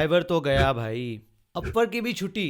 Fibre तो गया भाई, अपवर की भी छुट्टी,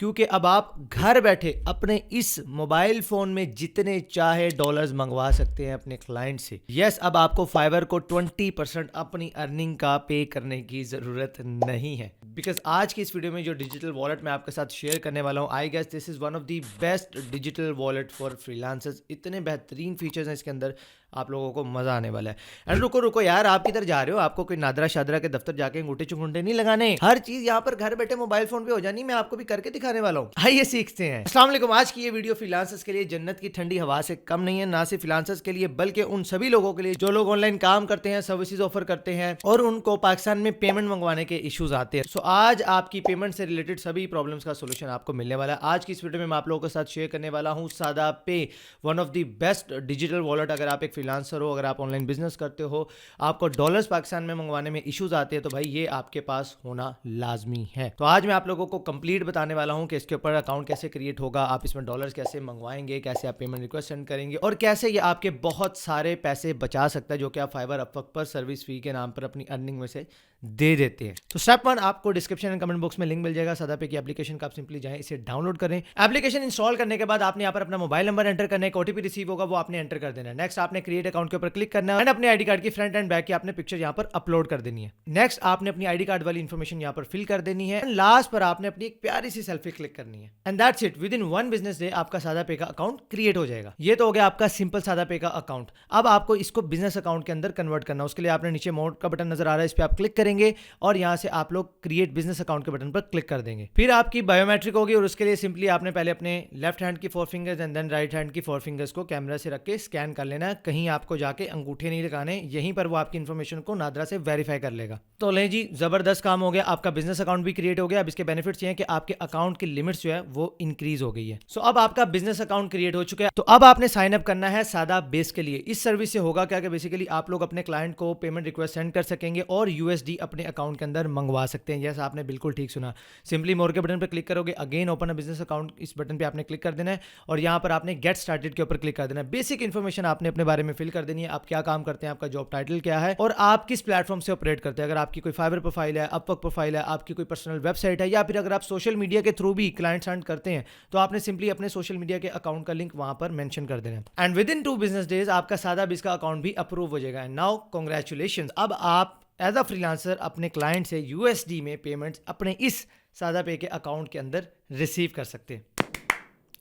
क्योंकि अब आप घर बैठे अपने इस मोबाइल फोन में जितने चाहे डॉलर्स मंगवा सकते हैं अपने क्लाइंट से। यस, अब आपको फाइवर को 20% अपनी अर्निंग का पे करने की जरूरत नहीं है, बिकॉज आज की इस वीडियो में जो डिजिटल वॉलेट मैं आपके साथ शेयर करने वाला हूं, I guess this is one of the best digital wallet for freelancers. इतने बेहतरीन फीचर्स हैं इसके अंदर, आप लोगों को मजा आने वाला है। एंड रुको रुको यार, आप किधर जा रहे हो? आपको कोई नादरा शादरा के दफ्तर जाके अंगूठे चुंगूठे नहीं लगाने, हर चीज यहाँ पर घर बैठे मोबाइल फोन पे हो जानी। मैं आपको भी करके दिखाने वाला हूँ, आइए सीखते हैं। अस्सलाम वालेकुम। आज की ये वीडियो फ्रीलांसर्स के लिए जन्नत की ठंडी हवा से कम नहीं है, ना सिर्फ फ्रीलांसर्स के लिए बल्कि उन सभी लोगों के लिए जो लोग ऑनलाइन काम करते हैं, सर्विसेज ऑफर करते हैं और उनको पाकिस्तान में पेमेंट मंगवाने के इश्यूज आते हैं। सो आज आपकी पेमेंट से रिलेटेड सभी प्रॉब्लम्स का सोल्यूशन आपको मिलने वाला है। आज की इस वीडियो में मैं आप लोगों के साथ शेयर करने वाला हूँ सादा पे, one of the best digital wallet. अगर आप एक फ्रीलांसर हो, अगर आप ऑनलाइन बिजनेस करते हो, आपको डॉलर्स पाकिस्तान में मंगवाने में इश्यूज आते हैं, तो भाई ये आपके पास होना लाजमी है। तो आज मैं आप लोगों को कंप्लीट बताने वाला हूं कि इसके ऊपर अकाउंट कैसे क्रिएट होगा, आप इसमें डॉलर्स कैसे मंगवाएंगे, कैसे आप पेमेंट रिक्वेस्ट सेंड करेंगे और कैसे ये आपके बहुत सारे पैसे बचा सकता है जो कि आप फाइवर अपवर्क पर सर्विस फी के नाम पर अपनी अर्निंग में से दे देते हैं। तो स्टेप 1, आपको डिस्क्रिप्शन एंड कमेंट बॉक्स में लिंक मिल जाएगा सादा पे की एप्लीकेशन का। आप सिंपली जाएं, इसे डाउनलोड करें। एप्लीकेशन इंस्टॉल करने के बाद आपने यहाँ पर अपना मोबाइल नंबर एंटर करना है, ओटीपी रिसीव होगा, वो आपने एंटर कर देना है। नेक्स्ट आपने क्रिएट अकाउंट के ऊपर क्लिक करना है एंड अपने आईडी कार्ड की फ्रंट एंड बैक की आपने पिक्चर यहाँ पर अपलोड कर देनी है। नेक्स्ट आपने अपनी आईडी कार्ड वाली इन्फॉर्मेशन यहाँ पर फिल कर देनी है। लास्ट पर आपने अपनी एक प्यारी सी सेल्फी क्लिक करनी है and that's it. With in 1 business day आपका सादा पे का अकाउंट क्रिएट हो जाएगा। ये तो हो गया आपका सिंपल सादा पे का अकाउंट। अब आपको इसको बिजनेस अकाउंट के अंदर कन्वर्ट करना है। उसके लिए आपने नीचे मोड का बटन नजर आ रहा है, इस पर आप क्लिक करेंगे और यहाँ से आप लोग क्रिएट बिजनेस अकाउंट के बटन पर क्लिक कर देंगे। फिर आपकी बायोमेट्रिक होगी और उसके लिए सिंपली आपने पहले अपने लेफ्ट हैंड की 4 fingers and then right hand की 4 फिंगर्स को कैमरा से रख के स्कैन कर लेना है। कहीं आपको जाके अंगूठे नहीं लगाने, यहीं पर वो आपकी इन्फॉर्मेशन को नादरा से वेरीफाई कर लेगा। तो ले जी, जबरदस्त काम हो गया, आपका बिजनेस अकाउंट भी क्रिएट हो गया। अब इसके बेनिफिट्स ये हैं कि आपके अकाउंट की लिमिट्स जो है वो इंक्रीज हो गई है। सो अब आपका बिजनेस अकाउंट क्रिएट हो चुका है। तो अब आपने साइन अप करना है सादा बेस के लिए। इस सर्विस से होगा क्या कि बेसिकली आप लोग अपने क्लाइंट को पेमेंट रिक्वेस्ट सेंड कर सकेंगे और यूएसडी अपने अकाउंट के अंदर मंगवा सकते हैं। जैसा आपने बिल्कुल ठीक सुना, सिंपली मोर के बटन पर क्लिक करोगे, again open a business account, इस बटन पे आपने क्लिक कर देना है और यहाँ पर आपने गेट स्टार्टेड के ऊपर क्लिक कर देना है। बेसिक इन्फॉर्मेशन आपने अपने बारे में फिल कर देनी है। आप क्या काम करते हैं, आपका जॉब टाइटल क्या है और आप किस प्लेटफॉर्म से ऑपरेट करते हैं। अगर आपकी कोई फाइवर प्रोफाइल है, अपवर्क प्रोफाइल है, आपकी कोई पर्सनल वेबसाइट है या फिर अगर आप सोशल मीडिया के थ्रू भी क्लाइंट्स अर्न करते हैं, तो आपने सिंपली अपने सोशल मीडिया के अकाउंट का लिंक वहां पर मेंशन कर देना है and with in 2 business days आपका सादा बिज का अकाउंट भी अप्रूव हो जाएगा। नाउ कांग्रेचुलेशंस, अब आप एज अ फ्रीलांसर अपने क्लाइंट से यूएसडी में पेमेंट्स अपने इस सादा पे के अकाउंट के अंदर रिसीव कर सकते हैं।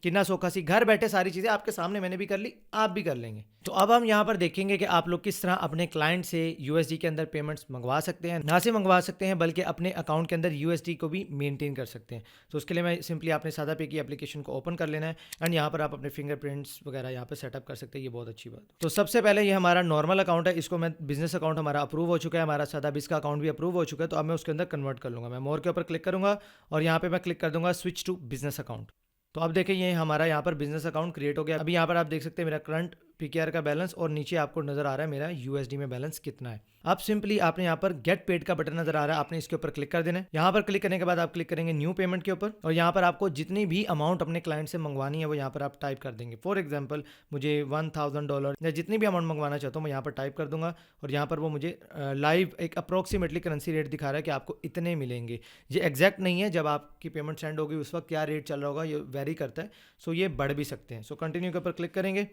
कितना सौखा सी, घर बैठे सारी चीजें आपके सामने मैंने भी कर ली, आप भी कर लेंगे। तो अब हम यहाँ पर देखेंगे कि आप लोग किस तरह अपने क्लाइंट से यूएसडी के अंदर पेमेंट्स मंगवा सकते हैं। ना सिर्फ मंगवा सकते हैं बल्कि अपने अकाउंट के अंदर यूएसडी को भी मेंटेन कर सकते हैं। तो उसके लिए मैं सिंपली आपने सादा पे की एप्लीकेशन को ओपन कर लेना है एंड यहाँ पर आप अपने फिंगरप्रिंट्स वगैरह यहाँ पर सेटअप कर सकते हैं। ये बहुत अच्छी बात। तो सबसे पहले ये हमारा नॉर्मल अकाउंट है, इसको मैं बिजनेस अकाउंट हमारा अप्रूव हो चुका है, हमारा सादा बिज का अकाउंट भी अप्रूव हो चुका है। तो अब मैं उसके अंदर कन्वर्ट कर लूँगा। मैं मोर के ऊपर क्लिक करूँगा और यहाँ पर मैं क्लिक कर दूँगा स्विच टू बिजनेस अकाउंट। तो अब देखिए ये हमारा यहाँ पर बिजनेस अकाउंट क्रिएट हो गया। अभी यहाँ पर आप देख सकते हैं मेरा करंट पीकेआर का बैलेंस और नीचे आपको नजर आ रहा है मेरा यूएसडी में बैलेंस कितना है। अब सिंपली आपने यहाँ पर गेट पेड का बटन नजर आ रहा है, आपने इसके ऊपर क्लिक कर देना है। यहाँ पर क्लिक करने के बाद आप क्लिक करेंगे न्यू पेमेंट के ऊपर और यहाँ पर आपको जितनी भी अमाउंट अपने क्लाइंट से मंगवानी है वो यहाँ पर आप टाइप कर देंगे। फॉर एग्जाम्पल मुझे $1000 या जितनी भी अमाउंट मंगवाना चाहता हूँ मैं यहाँ पर टाइप कर दूंगा और यहाँ पर वो मुझे लाइव एक अप्रोक्सीमेटली करेंसी रेट दिखा रहा है कि आपको इतने मिलेंगे। ये एग्जैक्ट नहीं है, जब आपकी पेमेंट सेंड होगी उस वक्त क्या रेट चल रहा होगा ये वेरी करता है। सो ये बढ़ भी सकते हैं। सो कंटिन्यू के ऊपर क्लिक करेंगे।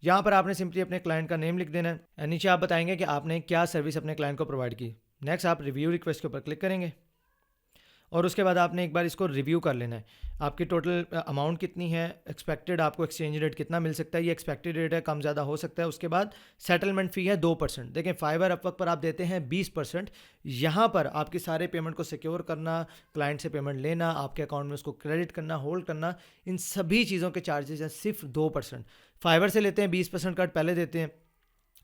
यहाँ पर आपने सिंपली अपने क्लाइंट का नेम लिख देना है। नीचे आप बताएंगे कि आपने क्या सर्विस अपने क्लाइंट को प्रोवाइड की। नेक्स्ट आप रिव्यू रिक्वेस्ट के ऊपर क्लिक करेंगे और उसके बाद आपने एक बार इसको रिव्यू कर लेना है। आपकी टोटल अमाउंट कितनी है, एक्सपेक्टेड आपको एक्सचेंज रेट कितना मिल सकता है, ये एक्सपेक्टेड रेट है, कम ज़्यादा हो सकता है। उसके बाद सेटलमेंट फ़ी है 2%। देखें फाइवर अपवर्क पर आप देते हैं 20%। यहाँ पर आपके सारे पेमेंट को सिक्योर करना, क्लाइंट से पेमेंट लेना, आपके अकाउंट में उसको क्रेडिट करना, होल्ड करना, इन सभी चीज़ों के चार्जेस हैं सिर्फ 2%। फाइवर से लेते हैं 20% कट पहले देते हैं,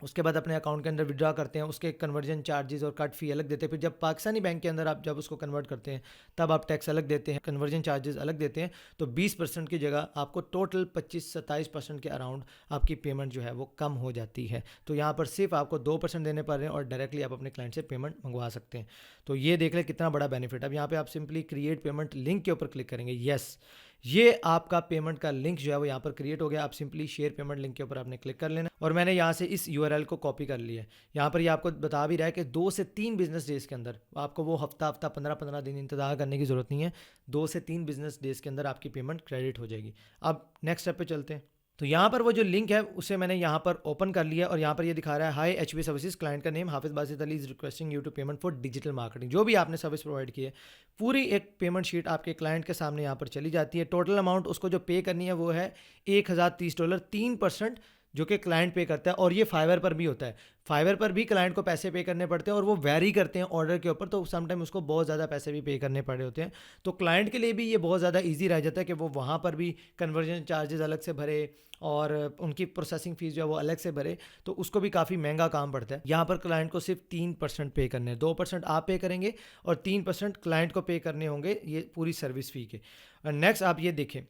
उसके बाद अपने अकाउंट के अंदर विड्रॉ करते हैं, उसके कन्वर्जन चार्जेस और कट फी अलग देते हैं। फिर जब पाकिस्तानी बैंक के अंदर आप जब उसको कन्वर्ट करते हैं तब आप टैक्स अलग देते हैं, कन्वर्जन चार्जेस अलग देते हैं। तो 20% की जगह आपको टोटल 25-27% के अराउंड आपकी पेमेंट जो है वो कम हो जाती है। तो यहाँ पर सिर्फ आपको 2% देने पड़ रहे हैं और डायरेक्टली आप अपने क्लाइंट से पेमेंट मंगवा सकते हैं। तो ये देख लें कितना बड़ा बेनिफिट। अब यहाँ पर आप सिंपली क्रिएट पेमेंट लिंक के ऊपर क्लिक करेंगे। येस, ये आपका पेमेंट का लिंक जो है वो यहाँ पर क्रिएट हो गया। आप सिंपली शेयर पेमेंट लिंक के ऊपर आपने क्लिक कर लेना और मैंने यहाँ से इस यूआरएल को कॉपी कर लिया है। यहाँ पर ये आपको बता भी रहा है कि 2 से 3 बिजनेस डेज के अंदर, आपको वो हफ्ता 15 दिन इंतजार करने की ज़रूरत नहीं है। 2 से 3 बिजनेस डेज के अंदर आपकी पेमेंट क्रेडिट हो जाएगी। अब नेक्स्ट स्टेप पे चलते हैं। तो यहाँ पर वो जो लिंक है उसे मैंने यहाँ पर ओपन कर लिया और यहाँ पर ये दिखा रहा है हाई एचबी सर्विसेज, क्लाइंट का name Hafiz Basit Ali is requesting you to payment for digital marketing. जो भी आपने सर्विस प्रोवाइड की है पूरी एक पेमेंट शीट आपके क्लाइंट के सामने यहाँ पर चली जाती है। टोटल अमाउंट उसको जो पे करनी है वो है $1030, 3% जो कि क्लाइंट पे करता है। और ये फाइवर पर भी होता है। फाइवर पर भी क्लाइंट को पैसे पे करने पड़ते हैं और वो वैरी करते हैं ऑर्डर के ऊपर, तो समटाइम उसको बहुत ज़्यादा पैसे भी पे करने पड़े होते हैं। तो क्लाइंट के लिए भी ये बहुत ज़्यादा इजी रह जाता है कि वो वहाँ पर भी कन्वर्जन चार्जेस अलग से भरे और उनकी प्रोसेसिंग फीस जो है वो अलग से भरे, तो उसको भी काफ़ी महंगा काम पड़ता है। यहाँ पर क्लाइंट को सिर्फ 3% पे करने हैं, 2% आप पे करेंगे और 3% क्लाइंट को पे करने होंगे ये पूरी सर्विस फ़ी के। और नेक्स्ट आप ये देखें,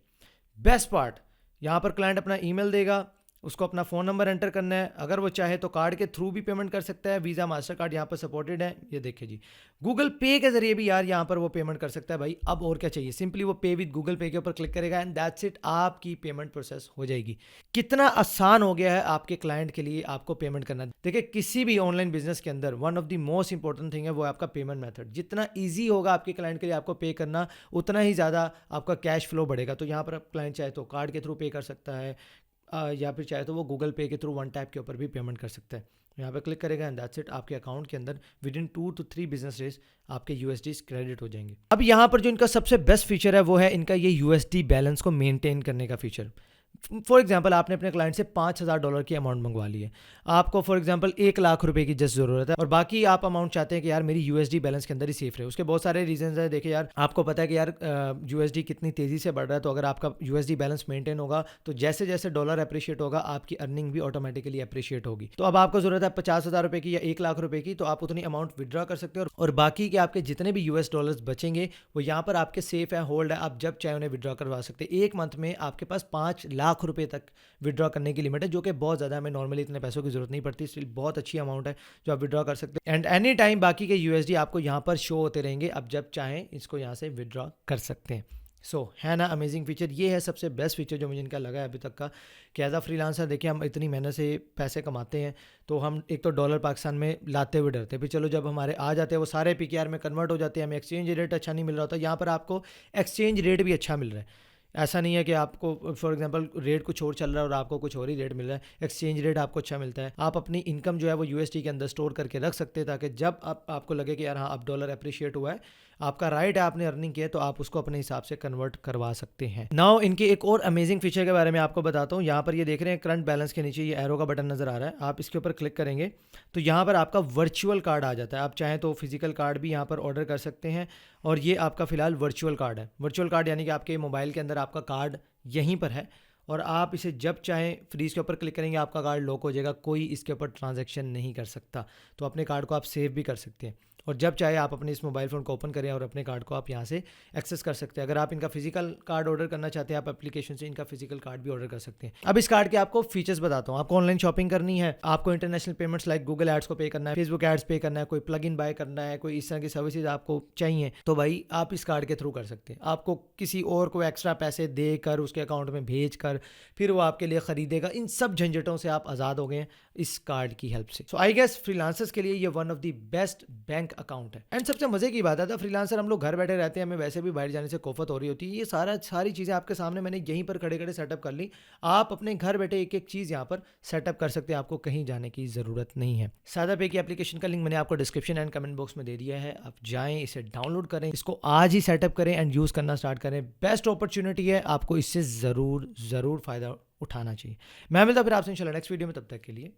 बेस्ट पार्ट, यहाँ पर क्लाइंट अपना ईमेल देगा, उसको अपना फ़ोन नंबर एंटर करना है। अगर वो चाहे तो कार्ड के थ्रू भी पेमेंट कर सकता है, वीज़ा मास्टर कार्ड यहाँ पर सपोर्टेड है। ये देखिए जी, गूगल पे के जरिए भी यार यहाँ पर वो पेमेंट कर सकता है भाई। अब और क्या चाहिए, सिंपली वो पे विद गूगल पे के ऊपर क्लिक करेगा एंड दैट्स इट, आपकी पेमेंट प्रोसेस हो जाएगी। कितना आसान हो गया है आपके क्लाइंट के लिए आपको पेमेंट करना। देखिए किसी भी ऑनलाइन बिजनेस के अंदर one of the most important thing है वो आपका पेमेंट मेथड। जितना ईजी होगा आपके क्लाइंट के लिए आपको पे करना, उतना ही ज़्यादा आपका कैश फ्लो बढ़ेगा। तो यहाँ पर क्लाइंट चाहे तो कार्ड के थ्रू पे कर सकता है या फिर चाहे तो वो गूगल पे के थ्रू वन टैप के ऊपर भी पेमेंट कर सकता है। यहाँ पे क्लिक करेगा एंड दैट्स इट, आपके अकाउंट के अंदर with in 2 to 3 business days आपके यूएसडीज क्रेडिट हो जाएंगे। अब यहाँ पर जो इनका सबसे बेस्ट फीचर है वो है इनका ये यूएसडी बैलेंस को मेंटेन करने का फीचर। फॉर एग्जाम्पल आपने अपने क्लाइंट से $5000 की अमाउंट मंगवा ली है, आपको फॉर एग्जाम्पल 1 लाख रुपए की जस्ट ज़रूरत है और बाकी आप अमाउंट चाहते हैं कि यार मेरी यूएसडी बैलेंस के अंदर ही सेफ रहे। उसके बहुत सारे रीजंस है। देखिए यार, आपको पता है कि यार यूएसडी कितनी तेज़ी से बढ़ रहा है, तो अगर आपका यूएसडी बैलेंस मेंटेन होगा तो जैसे जैसे डॉलर अप्रिशिएट होगा आपकी अर्निंग भी ऑटोमेटिकली अप्रिशिएट होगी। तो अब आपको ज़रूरत है $50,000 की या 1 लाख रुपए की, तो आप उतनी अमाउंट विड्रॉ कर सकते हो और बाकी के आपके जितने भी यूएस डॉलर्स बचेंगे वो यहाँ पर आपके सेफ है, होल्ड है, आप जब चाहे उन्हें विड्रॉ करवा सकते हैं। एक मंथ में आपके पास 5 लाख रुपए तक विड्रॉ करने की लिमिट है, जो कि बहुत ज़्यादा, हमें नॉर्मली इतने पैसों की जरूरत नहीं पड़ती, स्टिल बहुत अच्छी अमाउंट है जो आप विड्रॉ कर सकते हैं। एंड एनी टाइम बाकी के यूएसडी आपको यहाँ पर शो होते रहेंगे, आप जब चाहें इसको यहाँ से विड्रॉ कर सकते हैं। है ना अमेजिंग फीचर। ये है सबसे बेस्ट फीचर जो मुझे इनका लगा है अभी तक का कि एज अ फ्रीलांसर देखिए हम इतनी मेहनत से पैसे कमाते हैं, तो हम एक तो डॉलर पाकिस्तान में लाते हुए डरते हैं, फिर चलो जब हमारे आ जाते हैं वो सारे पीकेआर में कन्वर्ट हो जाते हैं, हमें एक्सचेंज रेट अच्छा नहीं मिल रहा होता। यहाँ पर आपको एक्सचेंज रेट भी अच्छा मिल रहा है। ऐसा नहीं है कि आपको फॉर एग्जांपल रेट कुछ और चल रहा है और आपको कुछ और ही रेट मिल रहा है, एक्सचेंज रेट आपको अच्छा मिलता है। आप अपनी इनकम जो है वो यूएसडी के अंदर स्टोर करके रख सकते हैं ताकि जब आपको लगे कि यार हाँ अब डॉलर अप्रिशिएट हुआ है, आपका राइट है, आपने अर्निंग की है, तो आप उसको अपने हिसाब से कन्वर्ट करवा सकते हैं। नाउ इनके एक और अमेजिंग फीचर के बारे में आपको बताता हूँ। यहाँ पर ये देख रहे हैं करंट बैलेंस के नीचे ये एरो का बटन नजर आ रहा है, आप इसके ऊपर क्लिक करेंगे तो यहाँ पर आपका वर्चुअल कार्ड आ जाता है। आप चाहें तो फिजिकल कार्ड भी यहाँ पर ऑर्डर कर सकते हैं और ये आपका फिलहाल वर्चुअल कार्ड है। वर्चुअल कार्ड यानी कि आपके मोबाइल के अंदर आपका कार्ड यहीं पर है और आप इसे जब चाहें फ्रीज के ऊपर क्लिक करेंगे आपका कार्ड लॉक हो जाएगा, कोई इसके ऊपर ट्रांजैक्शन नहीं कर सकता। तो अपने कार्ड को आप सेव भी कर सकते हैं और जब चाहे आप अपने इस मोबाइल फ़ोन को ओपन करें और अपने कार्ड को आप यहाँ से एक्सेस कर सकते हैं। अगर आप इनका फिजिकल कार्ड ऑर्डर करना चाहते हैं, आप एप्लीकेशन से इनका फिजिकल कार्ड भी ऑर्डर कर सकते हैं। अब इस कार्ड के आपको फीचर्स बताता हूँ। आपको ऑनलाइन शॉपिंग करनी है, आपको international payments like Google ads को पे करना है, फेसबुक एड्स पे करना है, कोई प्लग इन बाय करना है, कोई इस तरह की सर्विसेज आपको चाहिए, तो भाई आप इस कार्ड के थ्रू कर सकते हैं। आपको किसी और को एक्स्ट्रा पैसे देकर उसके अकाउंट में भेज कर फिर वो आपके लिए खरीदेगा, इन सब झंझटों से आप आज़ाद हो गए हैं इस कार्ड की हेल्प से। सो आई गेस फ्रीलांसर्स के लिए ये one of the best bank account है। एंड सबसे मजे की बात है, फ्रीलांसर हम लोग घर बैठे रहते हैं, हमें वैसे भी बाहर जाने से कोफत हो रही होती है। ये सारी चीज़ें आपके सामने मैंने यहीं पर खड़े खड़े सेटअप कर ली। आप अपने घर बैठे एक एक चीज़ यहाँ पर सेटअप कर सकते हैं, आपको कहीं जाने की ज़रूरत नहीं है। सादा पे की एप्लीकेशन का लिंक मैंने आपको डिस्क्रिप्शन एंड कमेंट बॉक्स में दे दिया है, आप जाएं, इसे डाउनलोड करें, इसको आज ही सेटअप करें एंड यूज़ करना स्टार्ट करें। बेस्ट अपॉर्चुनिटी है, आपको इससे ज़रूर फ़ायदा उठाना चाहिए। मैं मिलता फिर आपसे इंशाल्लाह नेक्स्ट वीडियो में, तब तक के लिए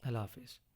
अल्लाह हाफिज़।